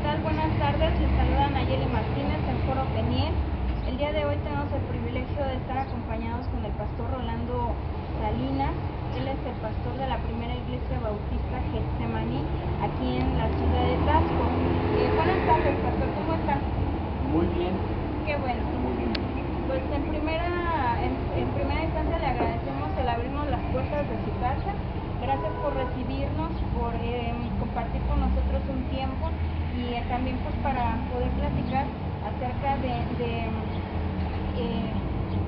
tal? Buenas tardes, les saluda Nayeli Martínez del Foro Peniel. El día de hoy tenemos el privilegio de estar acompañados con el pastor Rolando Salinas. Él es el pastor de la primera iglesia bautista Getsemaní, aquí en la ciudad de Taxco. Buenas tardes, pastor, ¿cómo está? Muy bien. Qué bueno. Muy bien. Pues en primera instancia le agradecemos el abrirnos las puertas de su casa. Gracias por recibirnos, por compartir con nosotros un tiempo y también pues para poder platicar acerca de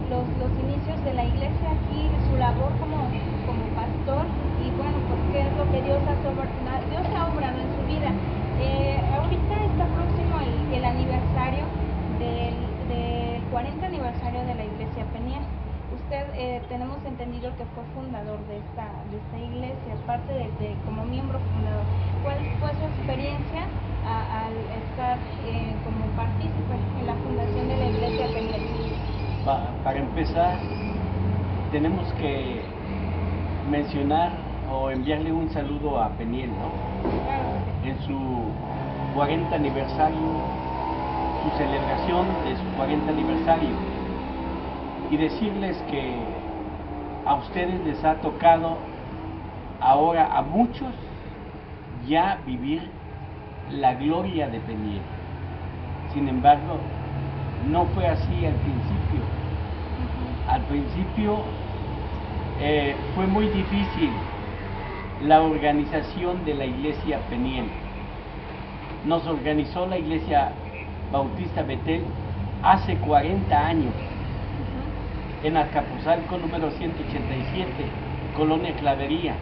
los inicios de la iglesia aquí, de su labor como pastor y bueno, pues qué es lo que Dios ha obrado en su vida. Ahorita está próximo el aniversario del 40 aniversario de la iglesia Peniel. Usted tenemos entendido que fue fundador de esta iglesia, parte como miembro fundador. ¿Cuál fue su experiencia al estar como partícipe en la fundación de la iglesia Peniel? Para empezar, tenemos que mencionar o enviarle un saludo a Peniel, ¿no? Claro. En su 40 aniversario, su celebración de su 40 aniversario. Y decirles que a ustedes les ha tocado ahora a muchos ya vivir la gloria de Peniel. Sin embargo, no fue así al principio. Al principio fue muy difícil la organización de la iglesia Peniel. Nos organizó la iglesia Bautista Betel hace 40 años. En Azcapotzalco número 187, Colonia Clavería,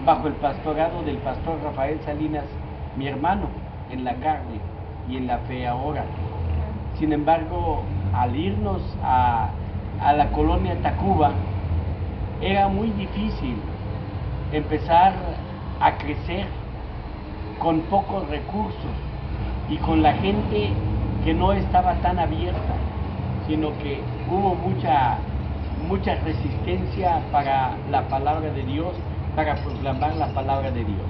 bajo el pastorado del pastor Rafael Salinas, mi hermano, en la carne y en la fe ahora. Sin embargo, al irnos a la colonia Tacuba, era muy difícil empezar a crecer con pocos recursos y con la gente que no estaba tan abierta, sino que hubo mucha resistencia para la palabra de Dios, para proclamar la palabra de Dios.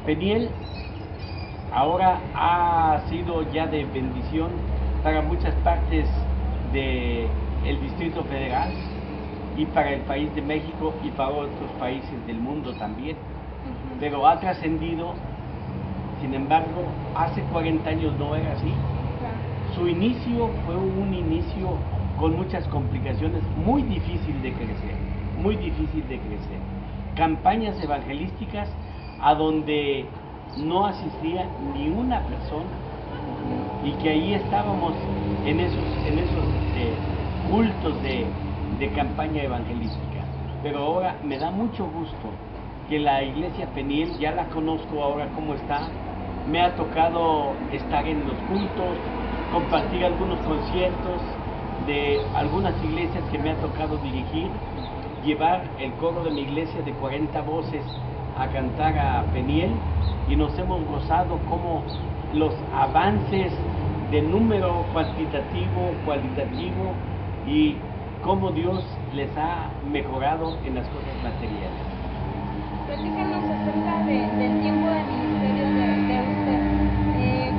Peniel ahora ha sido ya de bendición para muchas partes del Distrito Federal y para el país de México y para otros países del mundo también. Pero ha trascendido, sin embargo, hace 40 años no era así. Su inicio fue un inicio con muchas complicaciones, muy difícil de crecer, muy difícil de crecer. Campañas evangelísticas a donde no asistía ni una persona y que ahí estábamos en esos cultos de campaña evangelística. Pero ahora me da mucho gusto que la iglesia Peniel, ya la conozco ahora cómo está, me ha tocado estar en los cultos, compartir algunos conciertos de algunas iglesias que me ha tocado dirigir, llevar el coro de mi iglesia de 40 voces a cantar a Peniel y nos hemos gozado como los avances de número cuantitativo, cualitativo y cómo Dios les ha mejorado en las cosas materiales. Platícanos acerca del tiempo de ministerio de usted.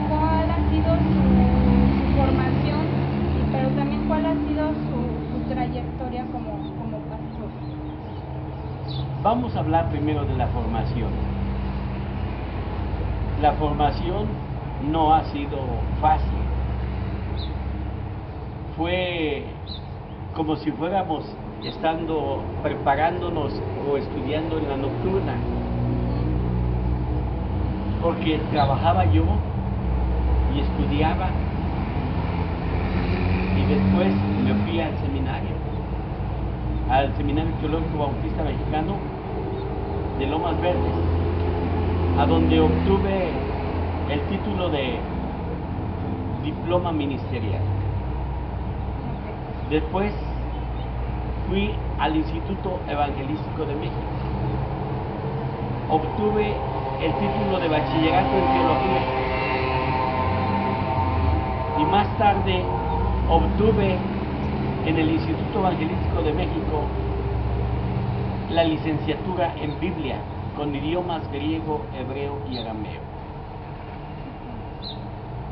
¿Cuál ha sido su formación, pero también cuál ha sido su trayectoria como pastor? Vamos a hablar primero de la formación. La formación no ha sido fácil. Fue como si fuéramos preparándonos o estudiando en la nocturna, porque trabajaba yo y estudiaba y después me fui al Seminario Teológico Bautista Mexicano de Lomas Verdes, a donde obtuve el título de diploma ministerial. Después fui al Instituto Evangelístico de México. Obtuve el título de bachillerato en teología. Y más tarde obtuve en el Instituto Evangelístico de México la licenciatura en Biblia con idiomas griego, hebreo y arameo.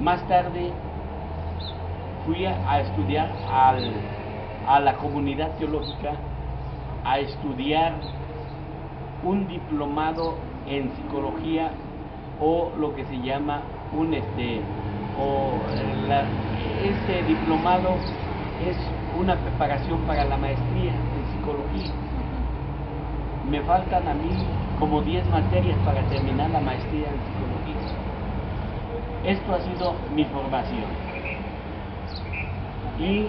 Más tarde fui a estudiar a la comunidad teológica, a estudiar un diplomado en psicología, o lo que se llama ese diplomado es una preparación para la maestría en psicología. Me faltan a mí como 10 materias para terminar la maestría en psicología. Esto ha sido mi formación. ¿Y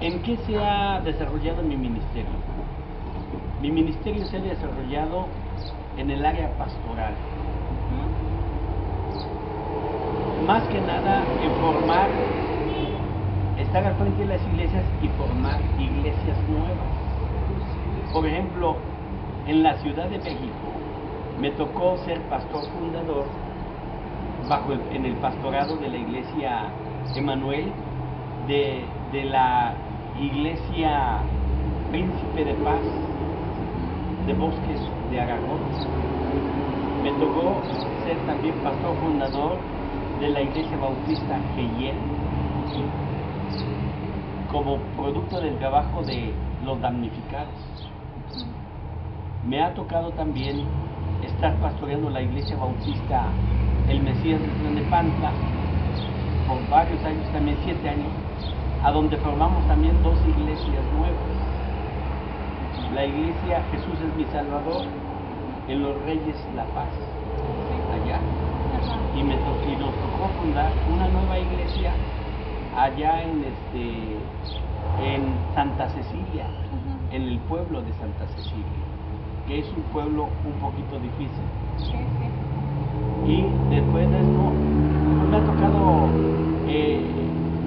en qué se ha desarrollado mi ministerio? Mi ministerio se ha desarrollado en el área pastoral. Más que nada en formar, estar al frente de las iglesias y formar iglesias nuevas. Por ejemplo, en la Ciudad de México me tocó ser pastor fundador en el pastorado de la iglesia Emanuel, de la iglesia Príncipe de Paz de Bosques de Aragón. Me tocó ser también pastor fundador de la iglesia bautista Geyel, como producto del trabajo de los damnificados. Me ha tocado también estar pastoreando la iglesia bautista El Mesías de Tlalnepantla por varios años, también 7 años, a donde formamos también 2 iglesias nuevas. La iglesia Jesús es mi Salvador en Los Reyes La Paz, allá. Y nos tocó fundar una nueva iglesia allá en Santa Cecilia, en el pueblo de Santa Cecilia, que es un pueblo un poquito difícil. Y después de esto, pues me ha tocado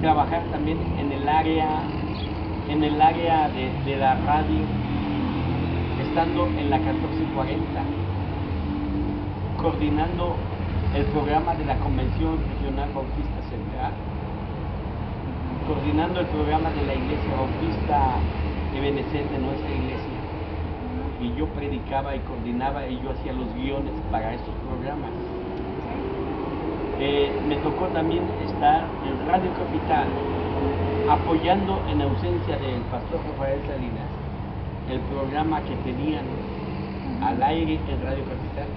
trabajar también en el área de la radio, estando en la 1440, coordinando el programa de la Convención Regional Bautista Central, coordinando el programa de la Iglesia Bautista Ebenezer de nuestra iglesia. Y yo predicaba y coordinaba y yo hacía los guiones para esos programas. Me tocó también estar en Radio Capital, apoyando en ausencia del pastor Rafael Salinas el programa que tenían al aire en Radio Capital,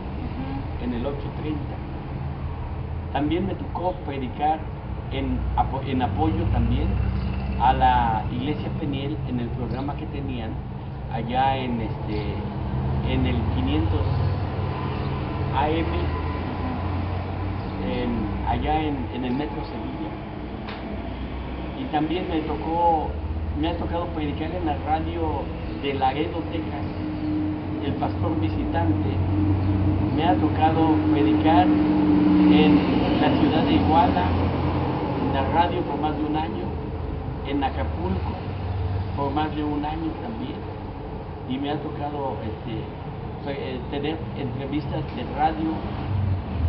en el 830. También me tocó predicar en apoyo también a la iglesia Peniel en el programa que tenían allá en el 500 AM, allá en el Metro Sevilla. Y también me ha tocado predicar en la radio de Laredo, Texas, el pastor visitante. Me ha tocado predicar en la ciudad de Iguala, en la radio por más de 1 año, en Acapulco por más de 1 año también. Y me ha tocado tener entrevistas de radio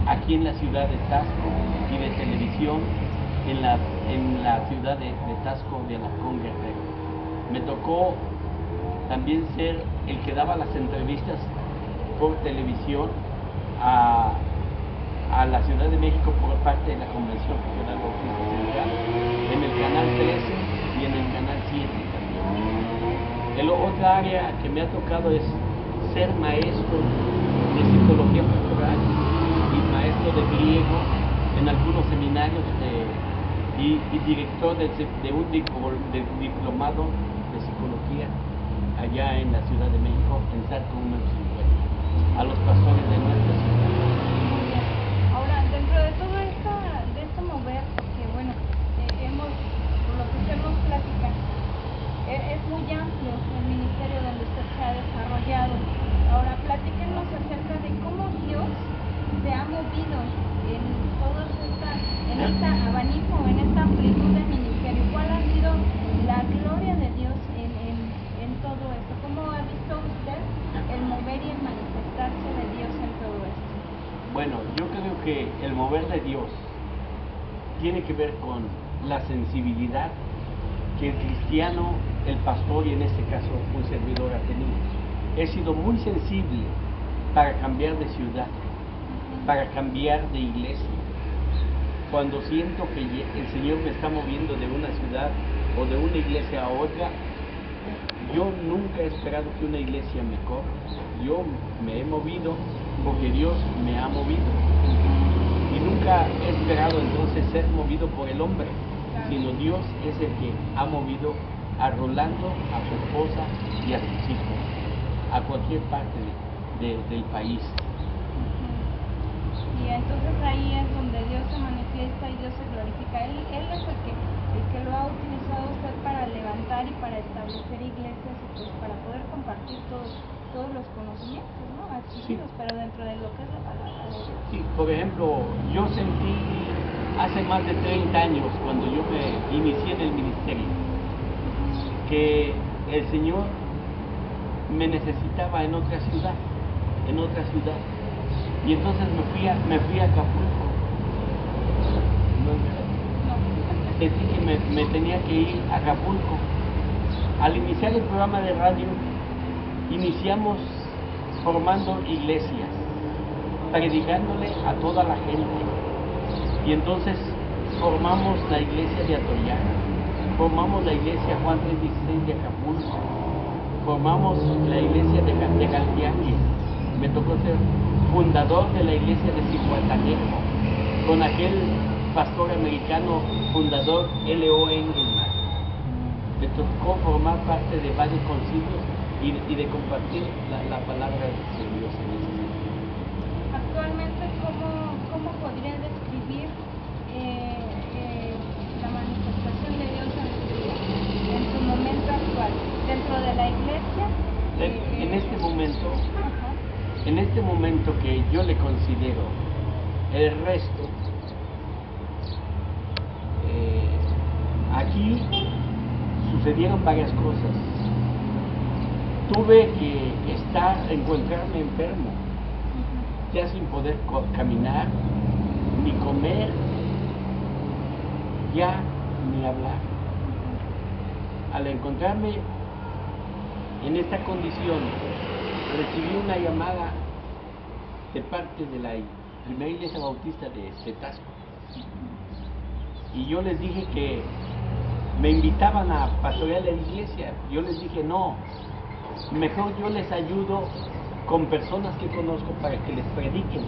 aquí en la ciudad de Taxco y de televisión en la ciudad de Taxco de Alarcón, Guerrero. Me tocó también ser el que daba las entrevistas por televisión a la Ciudad de México por parte de la Convención Regional Bautista Central, en el canal 13 y en el canal 7 también. Otra área que me ha tocado es ser maestro de psicología pastoral y maestro de griego en algunos seminarios y director de un diplomado de psicología allá en la Ciudad de México, en Zarco número 50, a los pastores de nuestra ciudad. Ahora, dentro de todo este mover, que bueno, por lo que usted nos platica, es muy amplio el ministerio donde usted se ha desarrollado. Ahora, platíquenos acerca de cómo Dios se ha movido en todo este abanico, en esta amplitud de ministerio. ¿Cuál ha sido la gloria de Dios en todo esto? ¿Cómo ha visto usted el mover y el manifestarse de Dios en todo esto? Bueno, yo creo que el mover de Dios tiene que ver con la sensibilidad que el cristiano, el pastor y en este caso un servidor ha tenido. He sido muy sensible para cambiar de ciudad, para cambiar de iglesia, cuando siento que el Señor me está moviendo de una ciudad o de una iglesia a otra, yo nunca he esperado que una iglesia me corra. Yo me he movido porque Dios me ha movido. Y nunca he esperado entonces ser movido por el hombre, sino Dios es el que ha movido a Rolando, a su esposa y a sus hijos, a cualquier parte del país. Y entonces ahí es donde Dios se manifiesta y Dios se glorifica. Él es el que lo ha utilizado a usted para levantar y para establecer iglesias y pues para poder compartir todos los conocimientos, ¿no? Adquiridos, pero dentro de lo que es la palabra de Dios. Sí, por ejemplo, yo sentí hace más de 30 años, cuando yo me inicié en el ministerio, que el Señor me necesitaba en otra ciudad. Y entonces me fui a Acapulco. Sentí que me tenía que ir a Acapulco. Al iniciar el programa de radio, iniciamos formando iglesias, predicándole a toda la gente. Y entonces formamos la iglesia de Atoyac, formamos la iglesia Juan 3:16 de Acapulco, formamos la iglesia de Galtiangue. Me tocó ser fundador de la iglesia de Zihuatanejo, con aquel pastor americano fundador L.O. Engelman. Me tocó formar parte de varios concilios y de compartir la palabra de Dios en ese sentido. Actualmente, ¿cómo podría describir la manifestación de Dios en su momento actual? Dentro de la iglesia. En este momento que yo le considero el resto, aquí sucedieron varias cosas. Tuve que encontrarme enfermo, ya sin poder caminar, ni comer, ya ni hablar. Al encontrarme en esta condición, recibí una llamada de parte de la primera iglesia bautista de Tasco. Y yo les dije que me invitaban a pastorear la iglesia. Yo les dije, no, mejor yo les ayudo con personas que conozco para que les prediquen,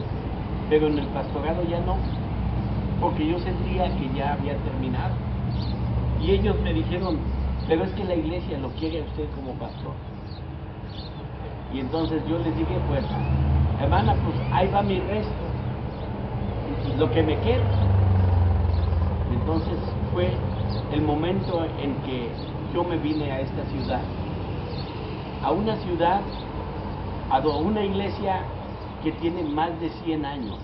pero en el pastorado ya no, porque yo sentía que ya había terminado. Y ellos me dijeron, pero es que la iglesia lo quiere a usted como pastor. Y entonces yo les dije, pues, hermana, pues ahí va mi resto, lo que me queda. Entonces fue el momento en que yo me vine a esta ciudad, a una ciudad, a una iglesia que tiene más de 100 años,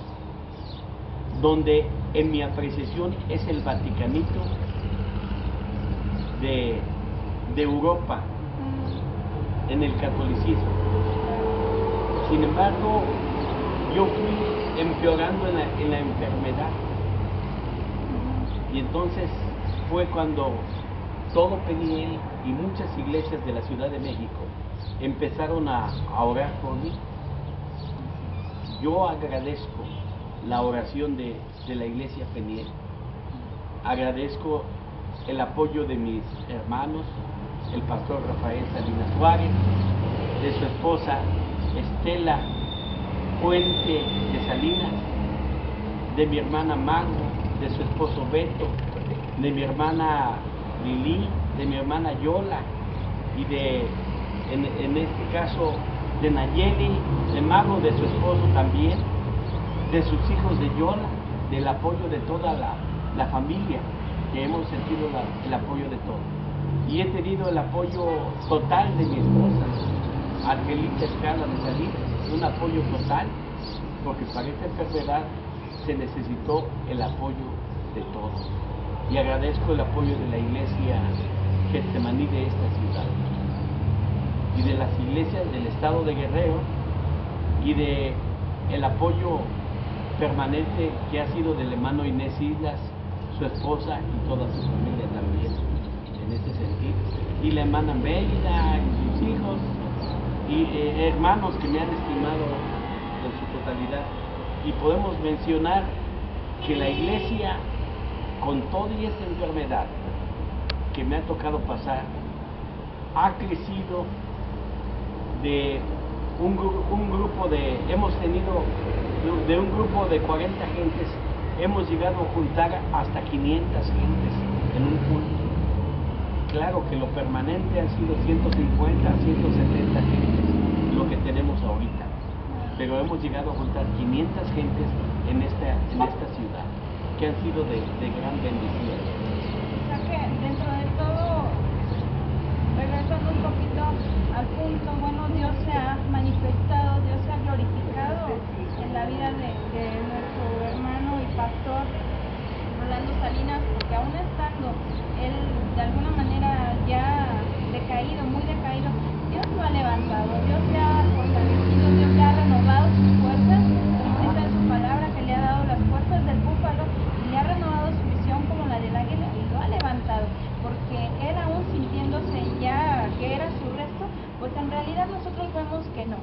donde en mi apreciación es el Vaticanito de Europa en el catolicismo. Sin embargo, yo fui empeorando en la enfermedad. Y entonces fue cuando todo Peniel y muchas iglesias de la Ciudad de México empezaron a orar por mí. Yo agradezco la oración de la iglesia Peniel. Agradezco el apoyo de mis hermanos, el pastor Rafael Salinas Suárez, de su esposa Estela Puente de Salinas, de mi hermana Magda, de su esposo Beto, de mi hermana Lili, de mi hermana Yola y en este caso de Nayeli, de Mago, de su esposo también, de sus hijos de Yola, del apoyo de toda la familia, que hemos sentido el apoyo de todos. Y he tenido el apoyo total de mi esposa, Angelita Escala de Salinas, un apoyo total, porque para esta enfermedad se necesitó el apoyo de todos. Y agradezco el apoyo de la iglesia Getsemaní de esta ciudad, y de las iglesias del estado de Guerrero, y de el apoyo permanente que ha sido del hermano Inés Islas, su esposa y toda su familia también, en este sentido. Y la hermana Mérida y sus hijos, y hermanos que me han estimado en su totalidad. Y podemos mencionar que la iglesia, con toda esta enfermedad que me ha tocado pasar, ha crecido de un grupo de, hemos tenido, de un grupo de 40 gentes, hemos llegado a juntar hasta 500 gentes en un culto. Claro que lo permanente han sido 150 a 170 gentes, lo que tenemos ahorita, pero hemos llegado a juntar 500 gentes en esta ciudad, que han sido de gran bendición. O sea que dentro de todo, regresando un poquito al punto, bueno, Dios se ha manifestado, Dios se ha glorificado en la vida de nuestro hermano y pastor Rolando Salinas, porque aún estando él de alguna manera ya decaído, muy decaído, Dios lo ha levantado, Dios le ha fortalecido, Dios le ha renovado sus fuerzas, como dice en su palabra que le ha dado las fuerzas del búfalo y le ha renovado su visión como la del águila y lo ha levantado, porque él aún sintiéndose ya que era su resto, pues en realidad nosotros vemos que no,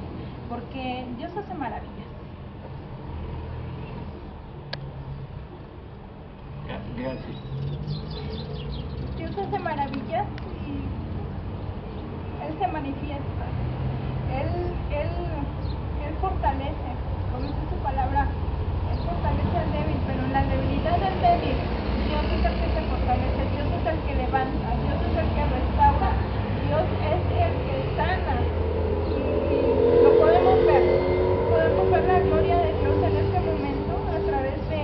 porque Dios hace maravillas. Gracias. Dios hace maravillas y Él se manifiesta. Él fortalece, como dice su palabra, Él fortalece al débil, pero en la debilidad del débil, Dios es el que se fortalece, Dios es el que levanta, Dios es el que restaura, Dios es el que sana. Y lo podemos ver la gloria de Dios en este momento a través de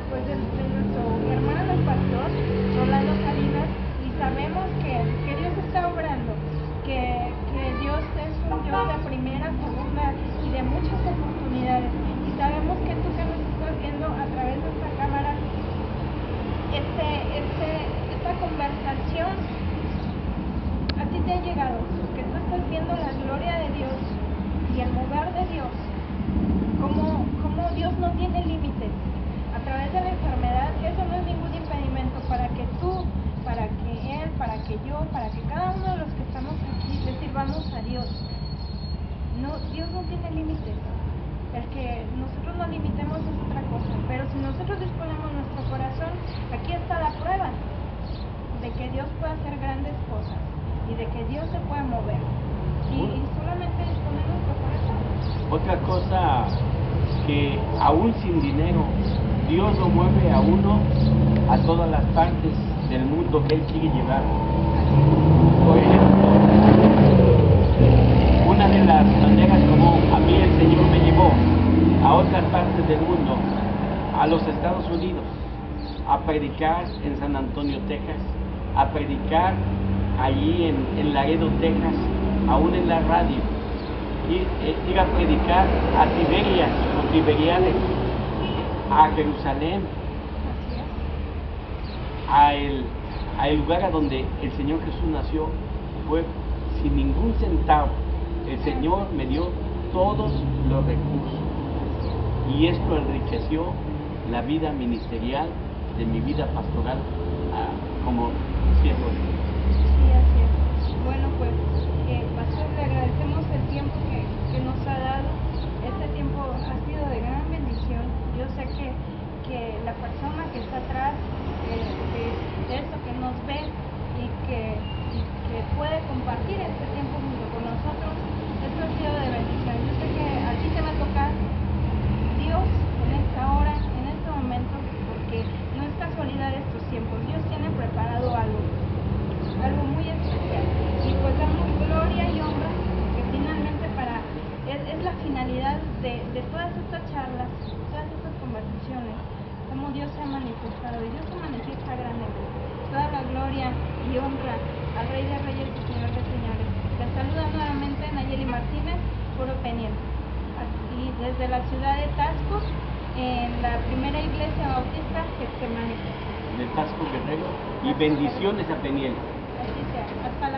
nuestro hermano el pastor Rolando Salinas, y sabemos que Dios está obrando, que Dios es un Dios de primera, segunda y de muchas oportunidades, y sabemos que tú que nos estás viendo a través de esta cámara, esta conversación a ti te ha llegado, que tú estás viendo la gloria de Dios y el mover de Dios, como Dios no tiene límites. A través de la enfermedad, eso no es ningún impedimento para que tú, para que él, para que yo, para que cada uno de los que estamos aquí le sirvamos a Dios. No, Dios no tiene límites. El que nosotros no limitemos es otra cosa, pero si nosotros disponemos nuestro corazón, aquí está la prueba de que Dios puede hacer grandes cosas y de que Dios se puede mover. Y solamente disponer nuestro corazón. Otra cosa, que aún sin dinero, Dios lo mueve a uno a todas las partes del mundo que Él quiere llevar. Por ejemplo, una de las maneras como a mí el Señor me llevó a otras partes del mundo, a los Estados Unidos, a predicar en San Antonio, Texas, a predicar allí en Laredo, Texas, aún en la radio, ir a predicar a Tiberias o Tiberiades, a Jerusalén, a el lugar a donde el Señor Jesús nació, fue sin ningún centavo. El Señor me dio todos los recursos y esto enriqueció la vida ministerial de mi vida pastoral como siervo de Dios. Sí, así es. Bueno, pues, pastor, le agradecemos el tiempo que nos ha dado. Este tiempo ha sido de gran bendición. Yo sé que la persona que está atrás de esto, que nos ve y que puede compartir este tiempo junto con nosotros, esto ha sido de bendición. Yo sé que a ti te va a tocar Dios en esta hora, en este momento, porque no es casualidad estos tiempos. Dios tiene preparado algo muy especial. Y pues damos gloria y honra, que finalmente es la finalidad de todas estas charlas, todas estas conversaciones, como Dios se ha manifestado, y Dios se manifiesta grandemente. Toda la gloria y honra al Rey de Reyes y Señor de Señores. Les saluda nuevamente Nayeli Martínez, Puro Peniel, aquí desde la ciudad de Taxco, en la primera iglesia bautista Getsemaní. De Taxco, Guerrero, y bendiciones a Peniel. Así sea. Hasta